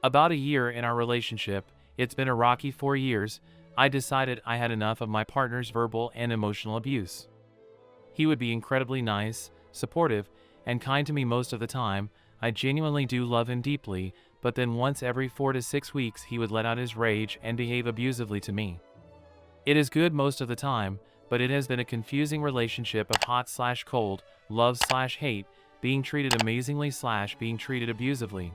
About a year in our relationship, it's been a rocky 4 years, I decided I had enough of my partner's verbal and emotional abuse. He would be incredibly nice, supportive, and kind to me most of the time. I genuinely do love him deeply, but then once every 4 to 6 weeks he would let out his rage and behave abusively to me. It is good most of the time, but it has been a confusing relationship of hot/cold, love/hate, being treated amazingly/being treated abusively.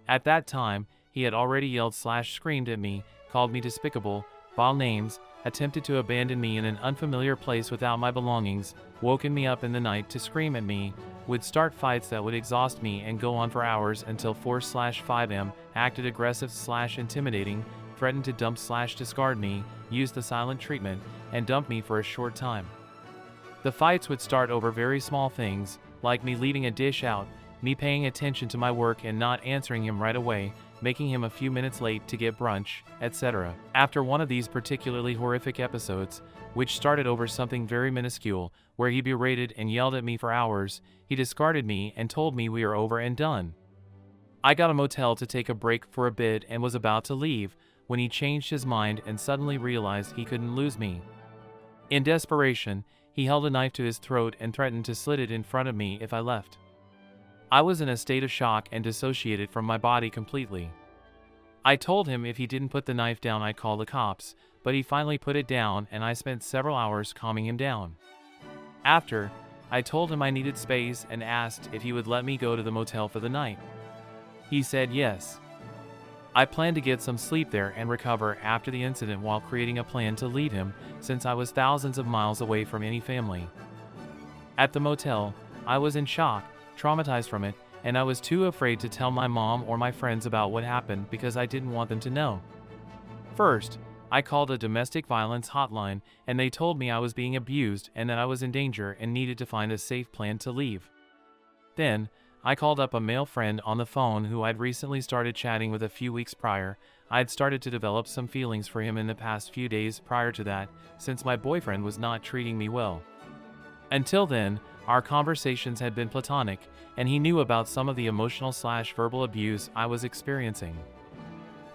At that time, he had already yelled/screamed at me, called me despicable, vile names, attempted to abandon me in an unfamiliar place without my belongings, woken me up in the night to scream at me, would start fights that would exhaust me and go on for hours until 4/5 am, acted aggressive/intimidating, threatened to dump/discard me, used the silent treatment, and dump me for a short time. The fights would start over very small things, like me leaving a dish out, me paying attention to my work and not answering him right away, making him a few minutes late to get brunch, etc. After one of these particularly horrific episodes, which started over something very minuscule, where he berated and yelled at me for hours, he discarded me and told me we are over and done. I got a motel to take a break for a bit and was about to leave, when he changed his mind and suddenly realized he couldn't lose me. In desperation, he held a knife to his throat and threatened to slit it in front of me if I left. I was in a state of shock and dissociated from my body completely. I told him if he didn't put the knife down I'd call the cops, but he finally put it down and I spent several hours calming him down. After, I told him I needed space and asked if he would let me go to the motel for the night. He said yes. I planned to get some sleep there and recover after the incident while creating a plan to leave him, since I was thousands of miles away from any family. At the motel, I was in shock, traumatized from it, and I was too afraid to tell my mom or my friends about what happened because I didn't want them to know. First, I called a domestic violence hotline and they told me I was being abused and that I was in danger and needed to find a safe plan to leave. Then, I called up a male friend on the phone who I'd recently started chatting with a few weeks prior. I'd started to develop some feelings for him in the past few days prior to that, since my boyfriend was not treating me well. Until then, our conversations had been platonic, and he knew about some of the emotional/verbal abuse I was experiencing.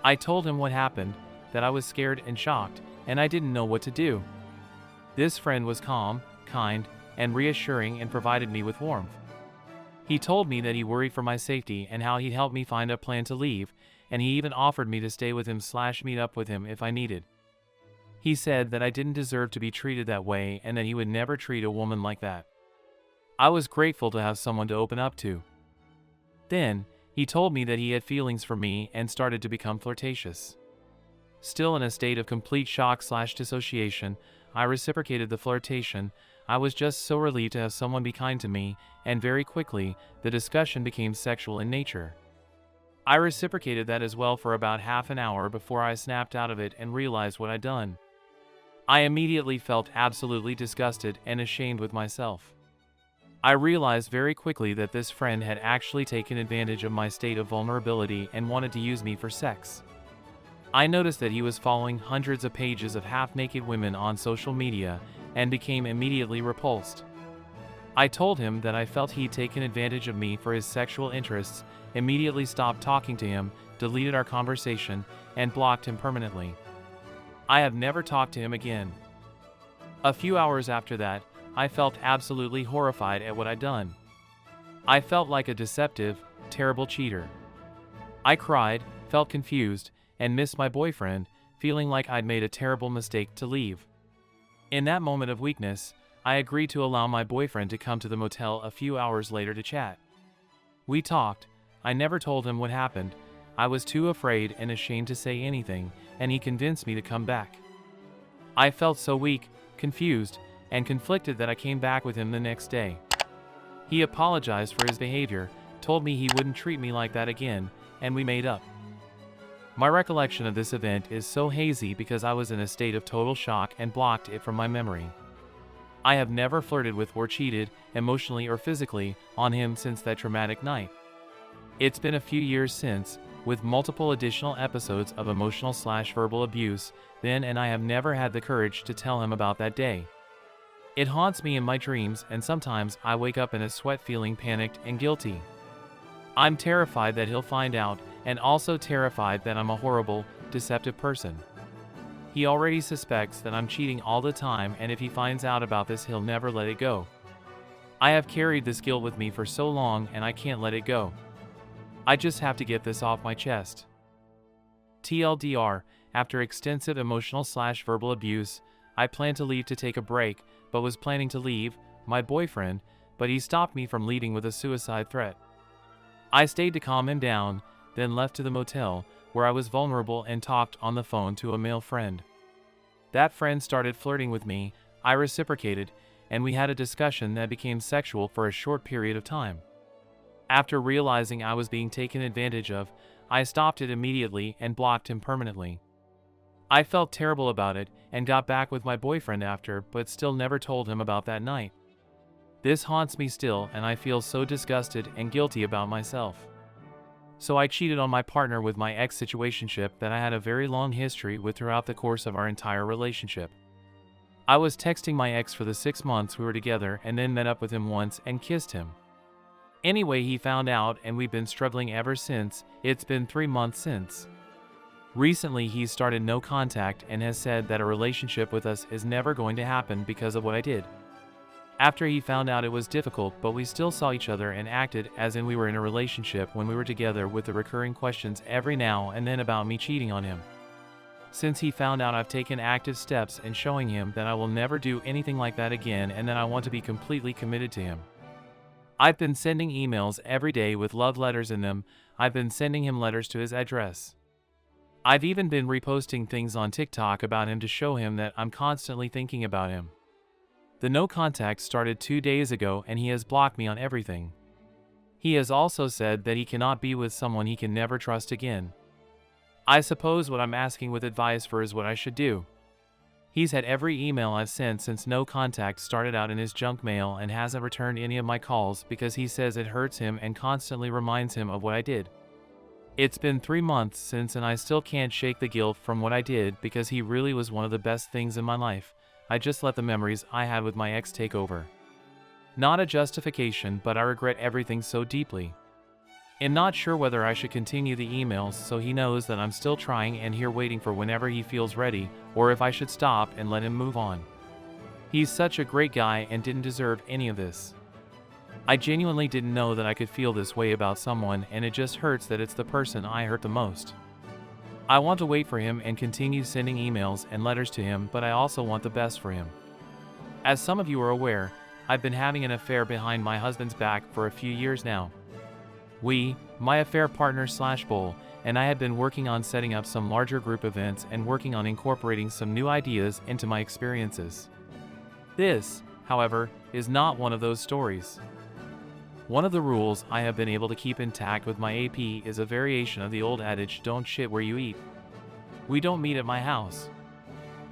I told him what happened, that I was scared and shocked, and I didn't know what to do. This friend was calm, kind, and reassuring and provided me with warmth. He told me that he worried for my safety and how he'd help me find a plan to leave, and he even offered me to stay with him/meet up with him if I needed. He said that I didn't deserve to be treated that way and that he would never treat a woman like that. I was grateful to have someone to open up to. Then, he told me that he had feelings for me and started to become flirtatious. Still in a state of complete shock/dissociation, I reciprocated the flirtation. I was just so relieved to have someone be kind to me, and very quickly, the discussion became sexual in nature. I reciprocated that as well for about half an hour before I snapped out of it and realized what I'd done. I immediately felt absolutely disgusted and ashamed with myself. I realized very quickly that this friend had actually taken advantage of my state of vulnerability and wanted to use me for sex. I noticed that he was following hundreds of pages of half-naked women on social media and became immediately repulsed. I told him that I felt he'd taken advantage of me for his sexual interests, immediately stopped talking to him, deleted our conversation, and blocked him permanently. I have never talked to him again. A few hours after that, I felt absolutely horrified at what I'd done. I felt like a deceptive, terrible cheater. I cried, felt confused, and missed my boyfriend, feeling like I'd made a terrible mistake to leave. In that moment of weakness, I agreed to allow my boyfriend to come to the motel a few hours later to chat. We talked. I never told him what happened. I was too afraid and ashamed to say anything, and he convinced me to come back. I felt so weak, confused, and conflicted that I came back with him the next day. He apologized for his behavior, told me he wouldn't treat me like that again, and we made up. My recollection of this event is so hazy because I was in a state of total shock and blocked it from my memory. I have never flirted with or cheated, emotionally or physically, on him since that traumatic night. It's been a few years since, with multiple additional episodes of emotional/verbal abuse, then, and I have never had the courage to tell him about that day. It haunts me in my dreams, and sometimes I wake up in a sweat feeling panicked and guilty. I'm terrified that he'll find out and also terrified that I'm a horrible, deceptive person. He already suspects that I'm cheating all the time, and if he finds out about this, he'll never let it go. I have carried this guilt with me for so long and I can't let it go. I just have to get this off my chest. TLDR, after extensive emotional/verbal abuse, I planned to leave to take a break, but was planning to leave my boyfriend, but he stopped me from leaving with a suicide threat. I stayed to calm him down, then left to the motel, where I was vulnerable and talked on the phone to a male friend. That friend started flirting with me, I reciprocated, and we had a discussion that became sexual for a short period of time. After realizing I was being taken advantage of, I stopped it immediately and blocked him permanently. I felt terrible about it and got back with my boyfriend after, but still never told him about that night. This haunts me still, and I feel so disgusted and guilty about myself. So I cheated on my partner with my ex-situationship that I had a very long history with throughout the course of our entire relationship. I was texting my ex for the 6 months we were together and then met up with him once and kissed him. Anyway, he found out and we've been struggling ever since. It's been 3 months since. Recently, he started no contact and has said that a relationship with us is never going to happen because of what I did. After he found out, it was difficult, but we still saw each other and acted as in we were in a relationship when we were together, with the recurring questions every now and then about me cheating on him. Since he found out, I've taken active steps in showing him that I will never do anything like that again and that I want to be completely committed to him. I've been sending emails every day with love letters in them. I've been sending him letters to his address. I've even been reposting things on TikTok about him to show him that I'm constantly thinking about him. The no contact started 2 days ago and he has blocked me on everything. He has also said that he cannot be with someone he can never trust again. I suppose what I'm asking with advice for is what I should do. He's had every email I've sent since no contact started out in his junk mail and hasn't returned any of my calls because he says it hurts him and constantly reminds him of what I did. It's been 3 months since and I still can't shake the guilt from what I did because he really was one of the best things in my life. I just let the memories I had with my ex take over. Not a justification, but I regret everything so deeply. I'm not sure whether I should continue the emails so he knows that I'm still trying and here waiting for whenever he feels ready, or if I should stop and let him move on. He's such a great guy and didn't deserve any of this. I genuinely didn't know that I could feel this way about someone, and it just hurts that it's the person I hurt the most. I want to wait for him and continue sending emails and letters to him, but I also want the best for him. As some of you are aware, I've been having an affair behind my husband's back for a few years now. My affair partner / bull, and I had been working on setting up some larger group events and working on incorporating some new ideas into my experiences. This, however, is not one of those stories. One of the rules I have been able to keep intact with my AP is a variation of the old adage, don't shit where you eat. We don't meet at my house.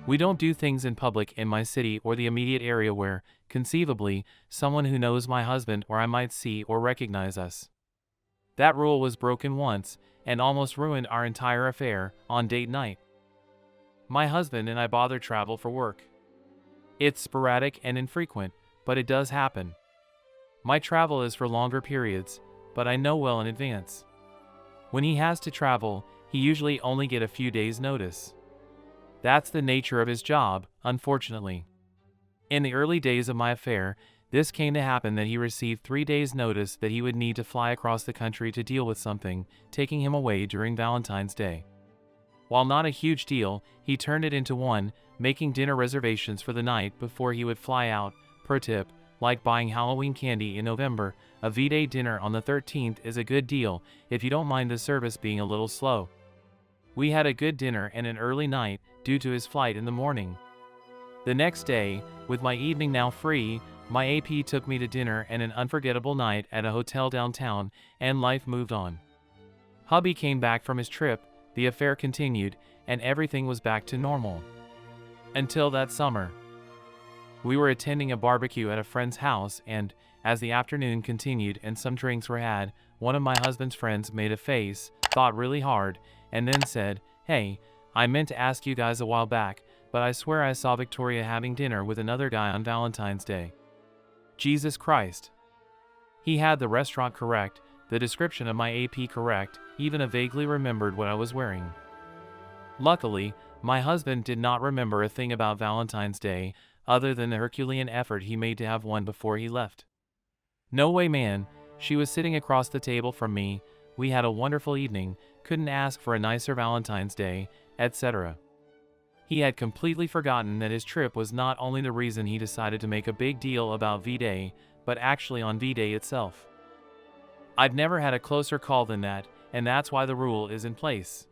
We don't do things in public in my city or the immediate area where, conceivably, someone who knows my husband or I might see or recognize us. That rule was broken once and almost ruined our entire affair on date night. My husband and I bother travel for work. It's sporadic and infrequent, but it does happen. My travel is for longer periods, but I know well in advance. When he has to travel, he usually only get a few days' notice. That's the nature of his job, unfortunately. In the early days of my affair, this came to happen that he received 3 days' notice that he would need to fly across the country to deal with something, taking him away during Valentine's Day. While not a huge deal, he turned it into one, making dinner reservations for the night before he would fly out. Pro tip: like buying Halloween candy in November, a V-Day dinner on the 13th is a good deal if you don't mind the service being a little slow. We had a good dinner and an early night due to his flight in the morning. The next day, with my evening now free, my AP took me to dinner and an unforgettable night at a hotel downtown, and life moved on. Hubby came back from his trip, the affair continued, and everything was back to normal. Until that summer. We were attending a barbecue at a friend's house, and, as the afternoon continued and some drinks were had, one of my husband's friends made a face, thought really hard, and then said, "Hey, I meant to ask you guys a while back, but I swear I saw Victoria having dinner with another guy on Valentine's Day." Jesus Christ. He had the restaurant correct, the description of my AP correct, even I vaguely remembered what I was wearing. Luckily, my husband did not remember a thing about Valentine's Day, other than the Herculean effort he made to have one before he left. No way, man. She was sitting across the table from me, we had a wonderful evening, couldn't ask for a nicer Valentine's Day, etc. He had completely forgotten that his trip was not only the reason he decided to make a big deal about V-Day, but actually on V-Day itself. I've never had a closer call than that, and that's why the rule is in place.